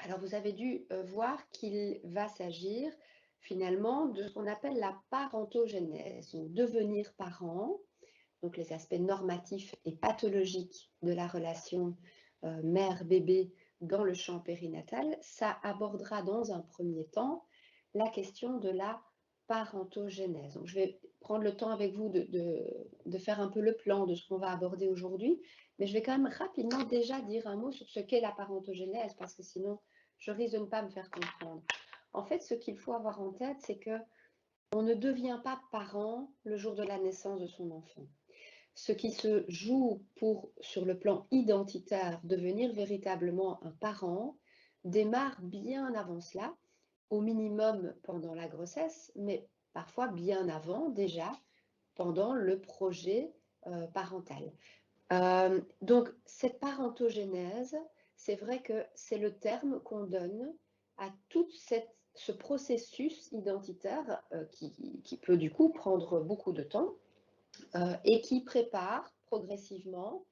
Alors, vous avez dû voir qu'il va s'agir finalement de ce qu'on appelle la parentogénèse, donc devenir parent, donc les aspects normatifs et pathologiques de la relation mère-bébé dans le champ périnatal. Ça abordera dans un premier temps la question de la parentogénèse. Donc, je vais prendre le temps avec vous de faire un peu le plan de ce qu'on va aborder aujourd'hui, mais je vais quand même rapidement déjà dire un mot sur ce qu'est la parentogénèse, parce que sinon, je risque de ne pas me faire comprendre. En fait, ce qu'il faut avoir en tête, c'est que on ne devient pas parent le jour de la naissance de son enfant. Ce qui se joue pour, sur le plan identitaire, devenir véritablement un parent, démarre bien avant cela, au minimum pendant la grossesse, mais parfois bien avant déjà, pendant le projet parental. Donc, cette parentogénèse, c'est vrai que c'est le terme qu'on donne à tout ce processus identitaire qui peut du coup prendre beaucoup de temps et qui prépare progressivement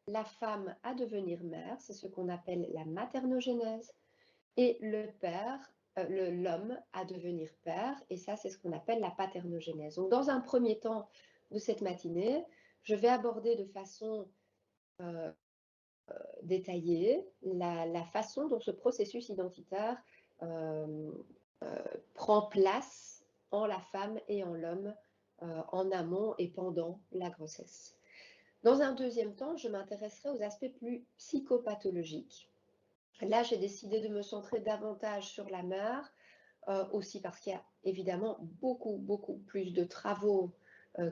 la femme à devenir mère, c'est ce qu'on appelle la maternogénèse, et le père, l'homme à devenir père, et ça c'est ce qu'on appelle la paternogénèse. Donc dans un premier temps de cette matinée, je vais aborder de façon détaillée la façon dont ce processus identitaire prend place en la femme et en l'homme en amont et pendant la grossesse. Dans un deuxième temps, je m'intéresserai aux aspects plus psychopathologiques. Là, j'ai décidé de me centrer davantage sur la mère, aussi parce qu'il y a évidemment beaucoup plus de travaux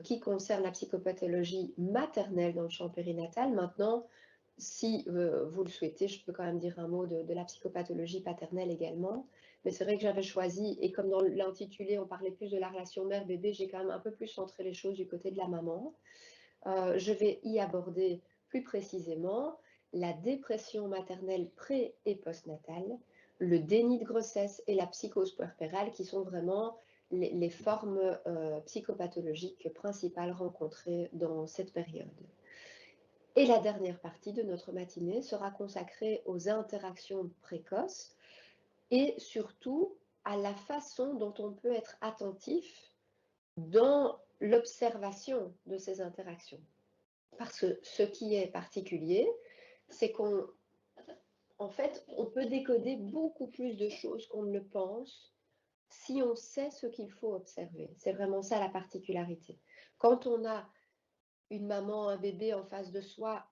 qui concernent la psychopathologie maternelle dans le champ périnatal. Maintenant, si vous le souhaitez, je peux quand même dire un mot de la psychopathologie paternelle également. Mais c'est vrai que j'avais choisi, et comme dans l'intitulé, on parlait plus de la relation mère-bébé, j'ai quand même un peu plus centré les choses du côté de la maman. Je vais y aborder plus précisément la dépression maternelle pré- et postnatale, le déni de grossesse et la psychose puerpérale, qui sont vraiment les formes psychopathologiques principales rencontrées dans cette période. Et la dernière partie de notre matinée sera consacrée aux interactions précoces et surtout à la façon dont on peut être attentif dans l'observation de ces interactions. Parce que ce qui est particulier, c'est qu'en fait, on peut décoder beaucoup plus de choses qu'on ne le pense si on sait ce qu'il faut observer. C'est vraiment ça la particularité. Quand on a une maman, un bébé en face de soi,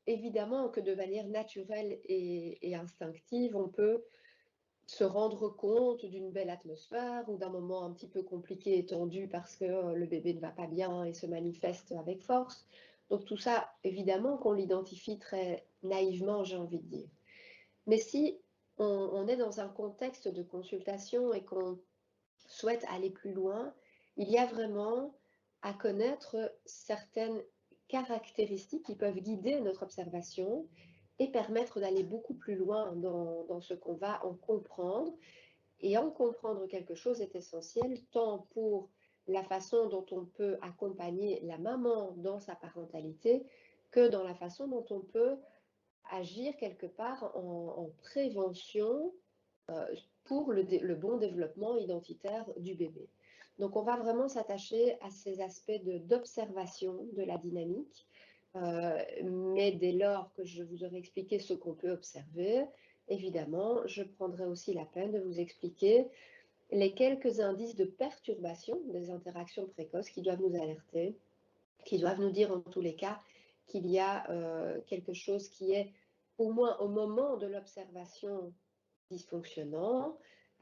évidemment que de manière naturelle et instinctive, on peut se rendre compte d'une belle atmosphère ou d'un moment un petit peu compliqué et tendu parce que le bébé ne va pas bien et se manifeste avec force. Donc tout ça, évidemment qu'on l'identifie très naïvement, j'ai envie de dire. Mais si on est dans un contexte de consultation et qu'on souhaite aller plus loin, il y a vraiment à connaître certaines caractéristiques qui peuvent guider notre observation et permettre d'aller beaucoup plus loin dans ce qu'on va en comprendre. Et en comprendre quelque chose est essentiel tant pour la façon dont on peut accompagner la maman dans sa parentalité que dans la façon dont on peut agir quelque part en prévention pour le bon développement identitaire du bébé. Donc on va vraiment s'attacher à ces aspects d'observation de la dynamique, mais dès lors que je vous aurai expliqué ce qu'on peut observer, évidemment, je prendrai aussi la peine de vous expliquer les quelques indices de perturbation des interactions précoces qui doivent nous alerter, qui doivent nous dire en tous les cas qu'il y a quelque chose qui est, au moins au moment de l'observation, dysfonctionnant.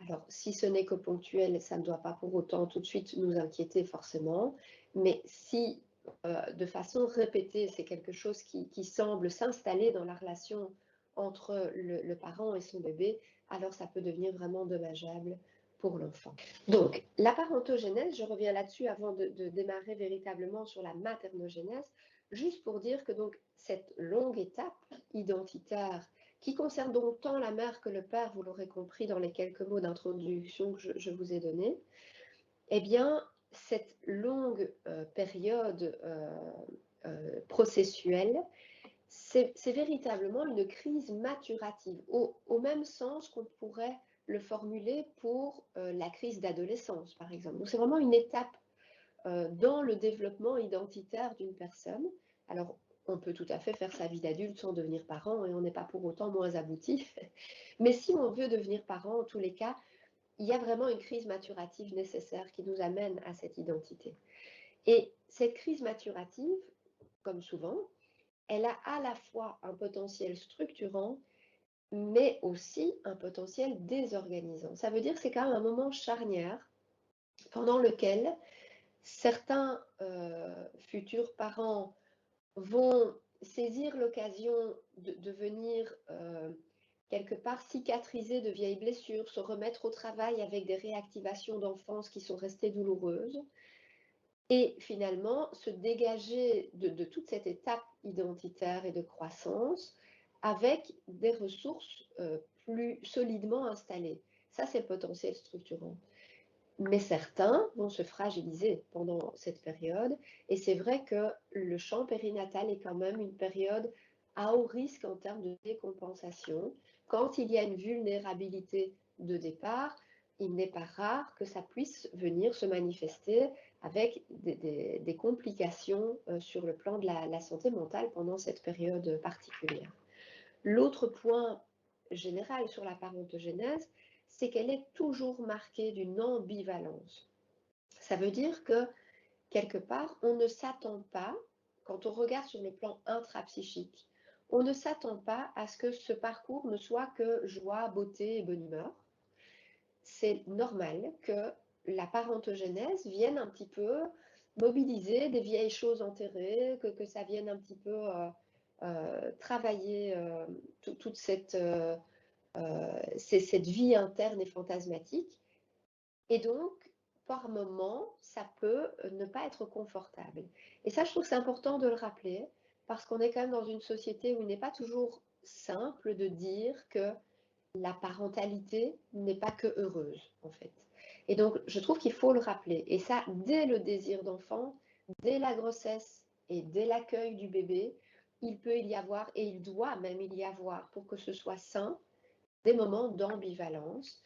Alors, si ce n'est que ponctuel, ça ne doit pas pour autant tout de suite nous inquiéter forcément, mais si de façon répétée, c'est quelque chose qui semble s'installer dans la relation entre le parent et son bébé, alors ça peut devenir vraiment dommageable pour l'enfant. Donc, la parentogénèse, je reviens là-dessus avant de démarrer véritablement sur la maternogénèse, juste pour dire que donc cette longue étape identitaire qui concerne donc tant la mère que le père, vous l'aurez compris dans les quelques mots d'introduction que je vous ai donnés, eh bien, cette longue période processuelle, c'est véritablement une crise maturative, au même sens qu'on pourrait le formuler pour la crise d'adolescence, par exemple. Donc c'est vraiment une étape dans le développement identitaire d'une personne. Alors, on peut tout à fait faire sa vie d'adulte sans devenir parent et on n'est pas pour autant moins abouti. Mais si on veut devenir parent, en tous les cas, il y a vraiment une crise maturative nécessaire qui nous amène à cette identité. Et cette crise maturative, comme souvent, elle a à la fois un potentiel structurant, mais aussi un potentiel désorganisant. Ça veut dire que c'est quand même un moment charnière pendant lequel certains futurs parents vont saisir l'occasion de venir quelque part cicatriser de vieilles blessures, se remettre au travail avec des réactivations d'enfance qui sont restées douloureuses, et finalement se dégager de toute cette étape identitaire et de croissance avec des ressources plus solidement installées. Ça, c'est le potentiel structurant. Mais certains vont se fragiliser pendant cette période. Et c'est vrai que le champ périnatal est quand même une période à haut risque en termes de décompensation. Quand il y a une vulnérabilité de départ, il n'est pas rare que ça puisse venir se manifester avec des complications sur le plan de la santé mentale pendant cette période particulière. L'autre point général sur la parentogénèse, c'est qu'elle est toujours marquée d'une ambivalence. Ça veut dire que, quelque part, on ne s'attend pas, quand on regarde sur le plan intrapsychique, on ne s'attend pas à ce que ce parcours ne soit que joie, beauté et bonne humeur. C'est normal que la parentogénèse vienne un petit peu mobiliser des vieilles choses enterrées, que ça vienne un petit peu travailler toute cette vie interne et fantasmatique. Et donc, par moment, ça peut ne pas être confortable. Et ça, je trouve que c'est important de le rappeler, parce qu'on est quand même dans une société où il n'est pas toujours simple de dire que la parentalité n'est pas que heureuse, en fait. Et donc, je trouve qu'il faut le rappeler. Et ça, dès le désir d'enfant, dès la grossesse et dès l'accueil du bébé, il peut y avoir, et il doit même y avoir, pour que ce soit sain, des moments d'ambivalence.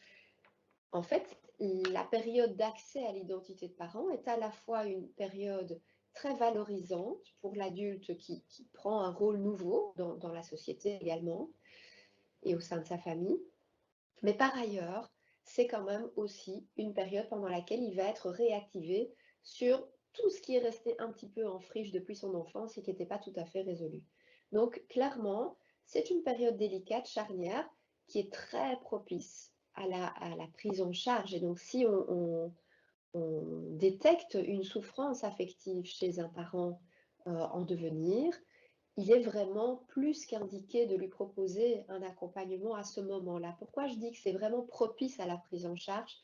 En fait, la période d'accès à l'identité de parent est à la fois une période très valorisante pour l'adulte qui prend un rôle nouveau dans la société également et au sein de sa famille. Mais par ailleurs, c'est quand même aussi une période pendant laquelle il va être réactivé sur tout ce qui est resté un petit peu en friche depuis son enfance et qui n'était pas tout à fait résolu. Donc clairement, c'est une période délicate, charnière, qui est très propice à la prise en charge. Et donc si on détecte une souffrance affective chez un parent en devenir, il est vraiment plus qu'indiqué de lui proposer un accompagnement à ce moment-là. Pourquoi je dis que c'est vraiment propice à la prise en charge?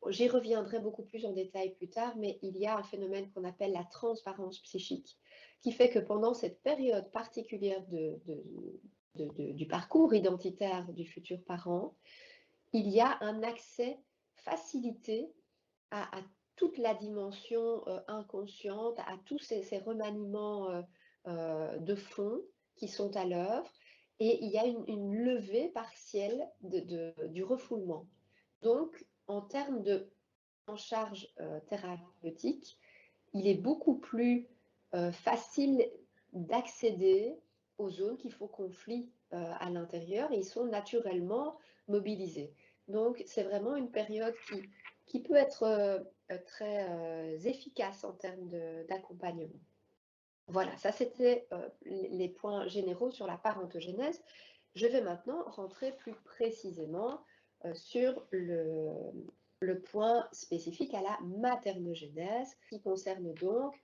J'y reviendrai beaucoup plus en détail plus tard, mais il y a un phénomène qu'on appelle la transparence psychique, qui fait que pendant cette période particulière du parcours identitaire du futur parent, il y a un accès facilité à toute la dimension inconsciente, à tous ces remaniements de fond qui sont à l'œuvre, et il y a une levée partielle du refoulement. Donc, en termes de en charge thérapeutique, il est beaucoup plus facile d'accéder aux zones qui font conflit à l'intérieur et ils sont naturellement mobilisés. Donc, c'est vraiment une période qui peut être très efficace en termes d'accompagnement. Voilà, ça c'était les points généraux sur la parentogénèse. Je vais maintenant rentrer plus précisément sur le point spécifique à la maternogénèse, qui concerne donc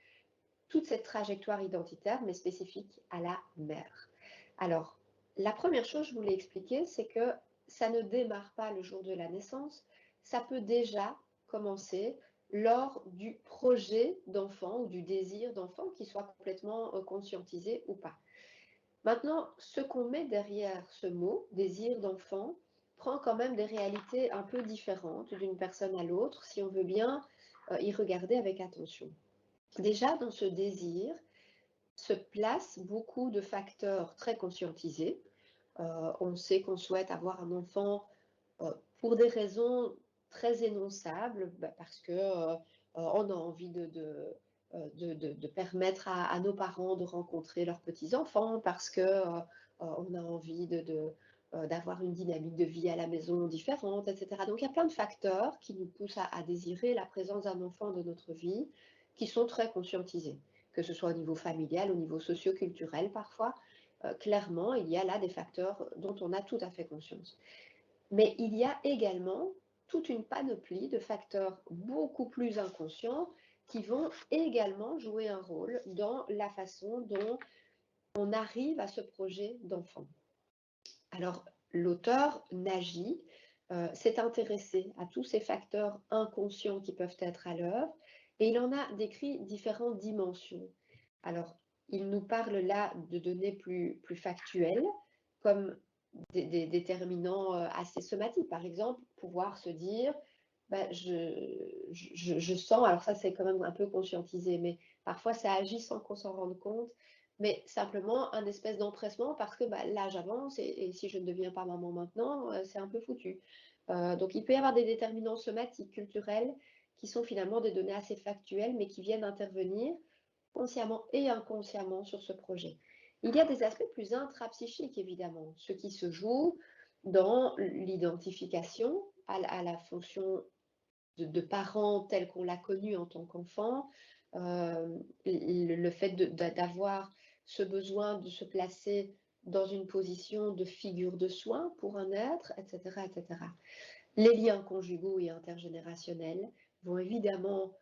toute cette trajectoire identitaire, mais spécifique à la mère. Alors, la première chose, je voulais expliquer, c'est que ça ne démarre pas le jour de la naissance, ça peut déjà commencer lors du projet d'enfant ou du désir d'enfant, qui soit complètement conscientisé ou pas. Maintenant, ce qu'on met derrière ce mot, désir d'enfant, prend quand même des réalités un peu différentes d'une personne à l'autre, si on veut bien y regarder avec attention. Déjà, dans ce désir se place beaucoup de facteurs très conscientisés. On sait qu'on souhaite avoir un enfant pour des raisons très énonçables, parce que on a envie de permettre à nos parents de rencontrer leurs petits-enfants, parce que on a envie d'avoir une dynamique de vie à la maison différente, etc. Donc il y a plein de facteurs qui nous poussent à désirer la présence d'un enfant dans notre vie, qui sont très conscientisés, que ce soit au niveau familial, au niveau socio-culturel parfois. Clairement, il y a là des facteurs dont on a tout à fait conscience. Mais il y a également toute une panoplie de facteurs beaucoup plus inconscients qui vont également jouer un rôle dans la façon dont on arrive à ce projet d'enfant. Alors, l'auteur Nagy s'est intéressé à tous ces facteurs inconscients qui peuvent être à l'œuvre, et il en a décrit différentes dimensions. Alors, il nous parle là de données plus factuelles, comme des déterminants assez somatiques. Par exemple, pouvoir se dire, je sens, alors ça c'est quand même un peu conscientisé, mais parfois ça agit sans qu'on s'en rende compte, mais simplement un espèce d'empressement parce que l'âge avance et si je ne deviens pas maman maintenant, c'est un peu foutu. Donc il peut y avoir des déterminants somatiques, culturels, qui sont finalement des données assez factuelles, mais qui viennent intervenir consciemment et inconsciemment sur ce projet. Il y a des aspects plus intrapsychiques, évidemment, ce qui se joue dans l'identification à la fonction de parents tel qu'on l'a connu en tant qu'enfant, le fait d'avoir ce besoin de se placer dans une position de figure de soin pour un être, etc., etc. Les liens conjugaux et intergénérationnels vont évidemment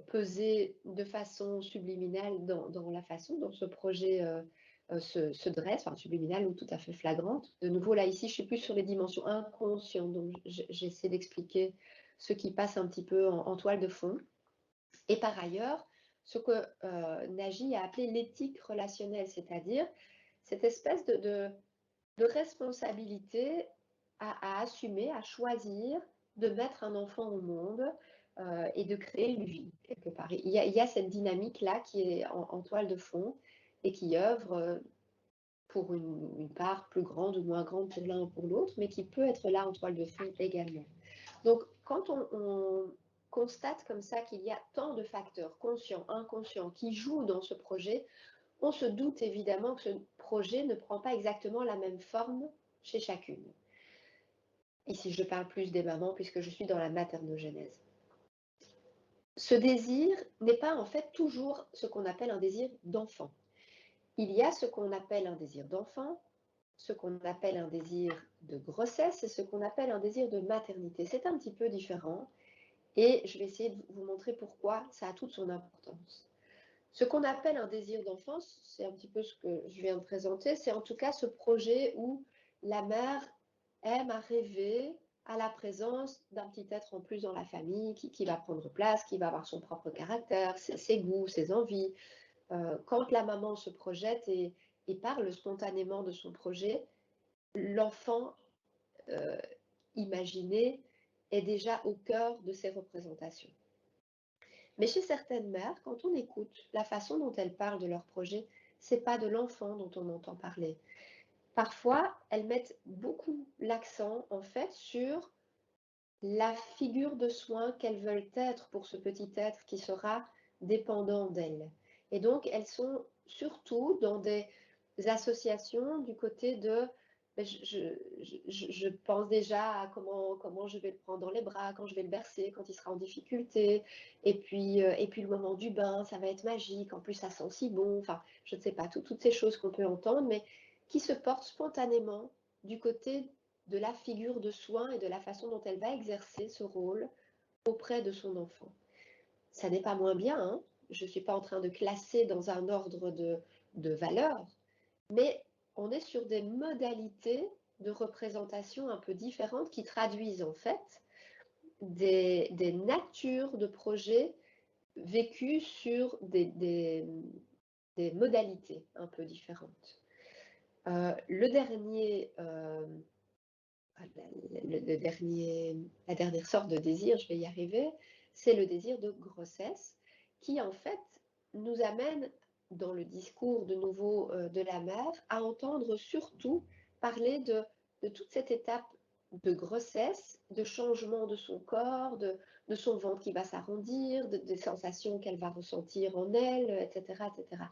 peser de façon subliminale dans la façon dont ce projet se dresse, enfin subliminale ou tout à fait flagrante. De nouveau, là, ici, je suis plus sur les dimensions inconscientes, donc j'essaie d'expliquer ce qui passe un petit peu en toile de fond. Et par ailleurs, ce que Nagy a appelé l'éthique relationnelle, c'est-à-dire cette espèce de responsabilité à assumer, à choisir de mettre un enfant au monde et de créer une vie, quelque part. Il y a cette dynamique-là qui est en toile de fond et qui œuvre pour une part plus grande ou moins grande pour l'un ou pour l'autre, mais qui peut être là en toile de fond également. Donc, quand on constate comme ça qu'il y a tant de facteurs conscients, inconscients, qui jouent dans ce projet, on se doute évidemment que ce projet ne prend pas exactement la même forme chez chacune. Ici, je parle plus des mamans puisque je suis dans la maternogénèse. Ce désir n'est pas en fait toujours ce qu'on appelle un désir d'enfant. Il y a ce qu'on appelle un désir d'enfant, ce qu'on appelle un désir de grossesse et ce qu'on appelle un désir de maternité. C'est un petit peu différent et je vais essayer de vous montrer pourquoi ça a toute son importance. Ce qu'on appelle un désir d'enfance, c'est un petit peu ce que je viens de présenter, c'est en tout cas ce projet où la mère aime à rêver à la présence d'un petit être en plus dans la famille qui va prendre place, qui va avoir son propre caractère, ses goûts, ses envies. Quand la maman se projette et parle spontanément de son projet, l'enfant imaginé est déjà au cœur de ses représentations. Mais chez certaines mères, quand on écoute la façon dont elles parlent de leur projet, c'est pas de l'enfant dont on entend parler. Parfois, elles mettent beaucoup l'accent en fait sur la figure de soin qu'elles veulent être pour ce petit être qui sera dépendant d'elles. Et donc, elles sont surtout dans des associations du côté de je pense déjà à comment je vais le prendre dans les bras, quand je vais le bercer, quand il sera en difficulté. Et puis le moment du bain, ça va être magique. En plus, ça sent si bon. Enfin, je ne sais pas, toutes ces choses qu'on peut entendre, mais qui se portent spontanément du côté de la figure de soin et de la façon dont elle va exercer ce rôle auprès de son enfant. Ça n'est pas moins bien, hein. Je ne suis pas en train de classer dans un ordre de valeurs, mais on est sur des modalités de représentation un peu différentes qui traduisent en fait des natures de projets vécus sur des modalités un peu différentes. La dernière sorte de désir, je vais y arriver, c'est le désir de grossesse qui en fait nous amène dans le discours de nouveau de la mère, à entendre surtout parler de toute cette étape de grossesse, de changement de son corps, de son ventre qui va s'arrondir, des sensations qu'elle va ressentir en elle, etc., etc.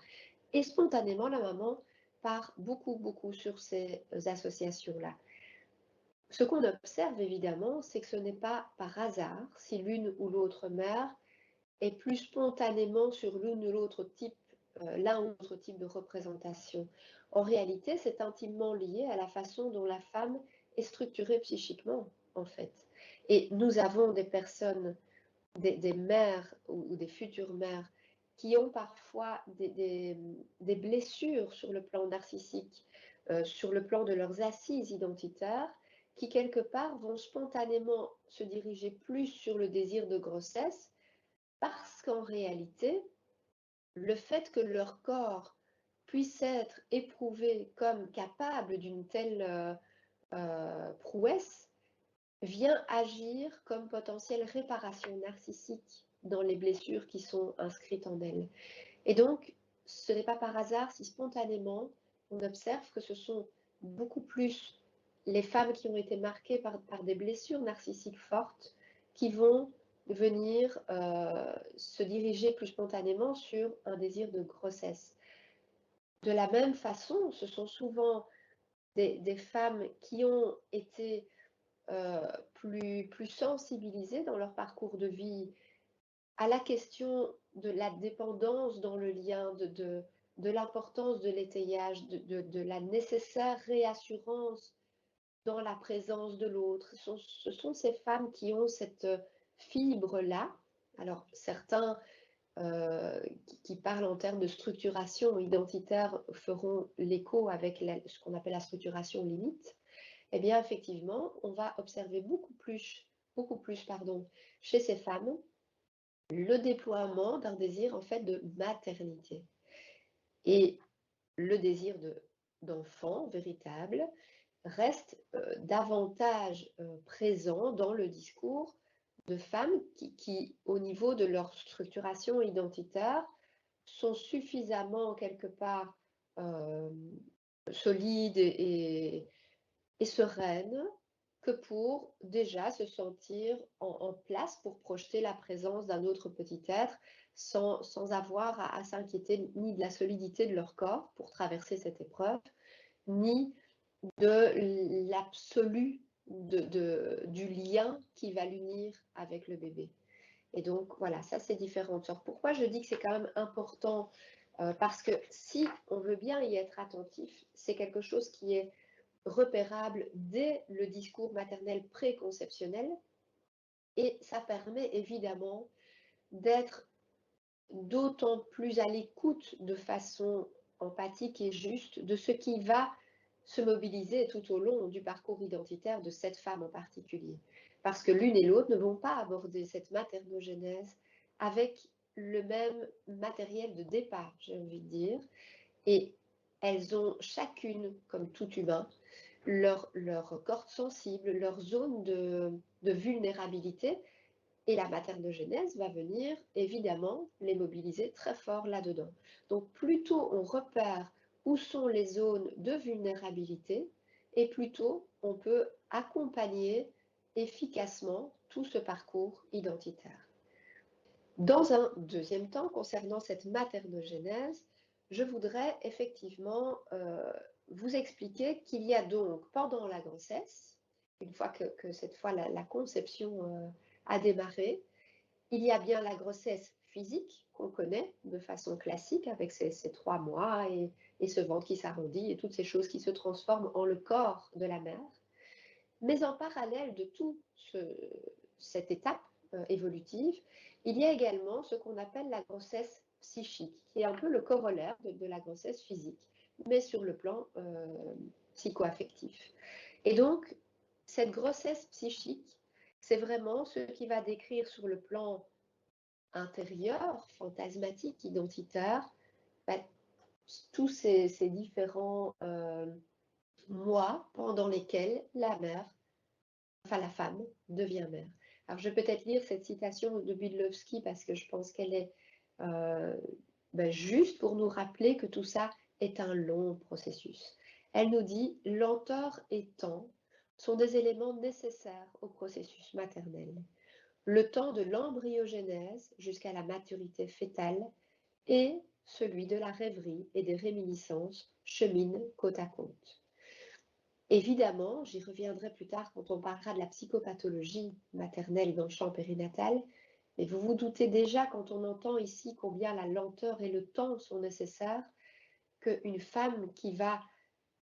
Et spontanément, la maman part beaucoup, beaucoup sur ces associations-là. Ce qu'on observe évidemment, c'est que ce n'est pas par hasard si l'une ou l'autre mère est plus spontanément sur l'une ou l'autre type, l'un ou l'autre type de représentation. En réalité, c'est intimement lié à la façon dont la femme est structurée psychiquement, en fait. Et nous avons des personnes, des mères ou des futures mères qui ont parfois des blessures sur le plan narcissique, sur le plan de leurs assises identitaires, qui quelque part vont spontanément se diriger plus sur le désir de grossesse, parce qu'en réalité, le fait que leur corps puisse être éprouvé comme capable d'une telle prouesse vient agir comme potentielle réparation narcissique dans les blessures qui sont inscrites en elles. Et donc, ce n'est pas par hasard si spontanément on observe que ce sont beaucoup plus les femmes qui ont été marquées par des blessures narcissiques fortes qui vont venir se diriger plus spontanément sur un désir de grossesse. De la même façon, ce sont souvent des femmes qui ont été plus sensibilisées dans leur parcours de vie à la question de la dépendance dans le lien, de l'importance de l'étayage, de la nécessaire réassurance dans la présence de l'autre. Ce sont ces femmes qui ont cette fibre-là. Alors, certains qui parlent en termes de structuration identitaire feront l'écho avec ce qu'on appelle la structuration limite. Eh bien, effectivement, on va observer beaucoup plus chez ces femmes le déploiement d'un désir en fait de maternité. Et le désir d'enfant véritable reste davantage présent dans le discours de femmes qui, au niveau de leur structuration identitaire, sont suffisamment quelque part solides et sereines que pour déjà se sentir en place pour projeter la présence d'un autre petit être sans avoir à s'inquiéter ni de la solidité de leur corps pour traverser cette épreuve, ni de l'absolu du lien qui va l'unir avec le bébé. Et donc voilà, ça c'est différent. Alors, pourquoi je dis que c'est quand même important parce que si on veut bien y être attentif, c'est quelque chose qui est repérable dès le discours maternel préconceptionnel et ça permet évidemment d'être d'autant plus à l'écoute de façon empathique et juste de ce qui va se mobiliser tout au long du parcours identitaire de cette femme en particulier. Parce que l'une et l'autre ne vont pas aborder cette maternogénèse avec le même matériel de départ, j'ai envie de dire, et elles ont chacune, comme tout humain, leur corde sensible, leur zone de vulnérabilité, et la maternogénèse va venir évidemment les mobiliser très fort là-dedans. Donc plus tôt on repère où sont les zones de vulnérabilité, et plus tôt on peut accompagner efficacement tout ce parcours identitaire. Dans un deuxième temps, concernant cette maternogénèse, je voudrais effectivement vous expliquer qu'il y a donc pendant la grossesse, une fois que cette fois la conception a démarré, il y a bien la grossesse physique qu'on connaît de façon classique avec ces 3 mois et ce ventre qui s'arrondit et toutes ces choses qui se transforment en le corps de la mère. Mais en parallèle de toute cette étape évolutive, il y a également ce qu'on appelle la grossesse psychique, qui est un peu le corollaire de la grossesse physique, mais sur le plan psycho-affectif. Et donc, cette grossesse psychique, c'est vraiment ce qui va décrire sur le plan intérieur, fantasmatique, identitaire, tous ces différents mois pendant lesquels la femme devient mère. Alors je vais peut-être lire cette citation de Budlowski parce que je pense qu'elle est Ben, juste pour nous rappeler que tout ça est un long processus. Elle nous dit lenteur et temps sont des éléments nécessaires au processus maternel. Le temps de l'embryogénèse jusqu'à la maturité fœtale et celui de la rêverie et des réminiscences cheminent côte à côte. Évidemment, j'y reviendrai plus tard quand on parlera de la psychopathologie maternelle dans le champ périnatal, mais vous vous doutez déjà quand on entend ici combien la lenteur et le temps sont nécessaires, qu'une femme qui va,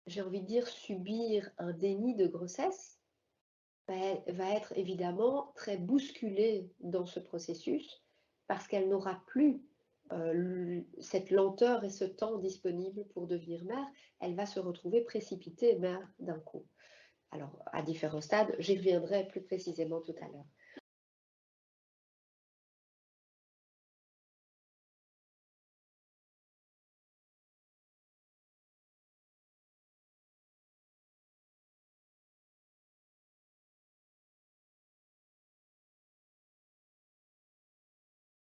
j'ai envie de dire, subir un déni de grossesse, va être évidemment très bousculée dans ce processus parce qu'elle n'aura plus cette lenteur et ce temps disponible pour devenir mère. Elle va se retrouver précipitée mère d'un coup. Alors, à différents stades, j'y reviendrai plus précisément tout à l'heure.